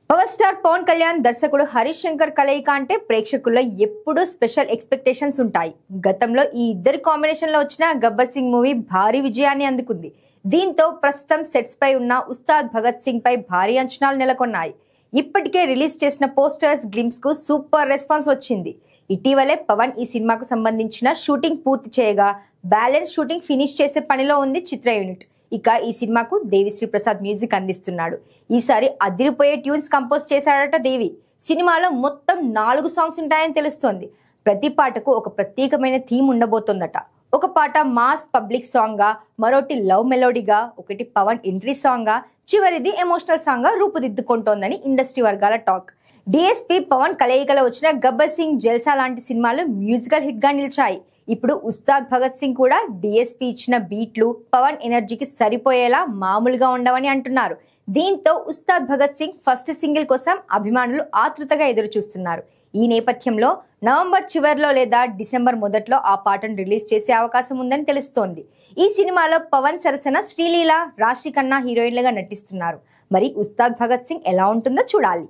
Power star Pawan Kalyan దర్శకుడు హరీష్ శంకర్ కలయిక అంటే ప్రేక్షకుల్లో ఎప్పుడూ స్పెషల్ ఎక్స్పెక్టేషన్స్ ఉంటాయి. గతంలో ఈ ఇద్దరి కాంబినేషన్ లో వచ్చిన గబ్బర్ సింగ్ మూవీ భారీ విజయాన్ని అందుకుంది. దీంతో ప్రస్తుతం సెట్స్ పై ఉన్న ఉస్తాద్ భగత్ సింగ్ పై భారీ అంచనాలు నెలకొన్నాయి. ఇప్పటికే రిలీజ్ చేసిన పోస్టర్స్ గ్లిమ్స్ కు సూపర్ రెస్పాన్స్ వచ్చింది. ఇటీవలే పవన్ ఈ సినిమాకు సంబంధించిన షూటింగ్ పూర్తి చేయగా బ్యాలెన్స్ షూటింగ్ ఫినిష్ చేసే పనిలో ఉంది చిత్ర యూనిట్. ఇక ఈ సినిమాకు దేవిశ్రీ ప్రసాద్ మ్యూజిక్ అందిస్తున్నాడు. ఈసారి అదిరిపోయే ట్యూన్స్ కంపోజ్ చేశాడట దేవి. సినిమాలో మొత్తం 4 సాంగ్స్ ఉంటాయని తెలుస్తోంది. ప్రతి పాటకు ఒక ప్రత్యేకమైన థీమ్ ఉండబోతోందట. ఒక పాట మాస్ పబ్లిక్ సాంగ్ గా, మరోటి లవ్ మెలోడీగా, ఒకటి పవన్ ఎంట్రీ సాంగ్ గా, చివరిది ఎమోషనల్ సాంగ్ గా రూపుదిద్దుకుంటోందని ఇండస్ట్రీ వర్గాల టాక్. డిఎస్పీ పవన్ కలయికలో వచ్చిన గబ్బర్ సింగ్, జల్సా లాంటి సినిమాలు మ్యూజికల్ హిట్ గా నిలిచాయి. ఇప్పుడు ఉస్తాద్ భగత్ సింగ్ కూడా డిఎస్పీ ఇచ్చిన బీట్లు పవన్ ఎనర్జీకి సరిపోయేలా మామూలుగా ఉండవని అంటున్నారు. దీంతో ఉస్తాద్ భగత్ సింగ్ ఫస్ట్ సింగిల్ కోసం అభిమానులు ఆతృతగా ఎదురు చూస్తున్నారు. ఈ నేపథ్యంలో నవంబర్ చివరిలో లేదా డిసెంబర్ మొదట్లో ఆ పాటను రిలీజ్ చేసే అవకాశం ఉందని తెలుస్తోంది. ఈ సినిమాలో పవన్ సరసన శ్రీలీల, రాశి ఖన్నా హీరోయిన్లుగా నటిస్తున్నారు. మరి ఉస్తాద్ భగత్ సింగ్ ఎలా ఉంటుందో చూడాలి.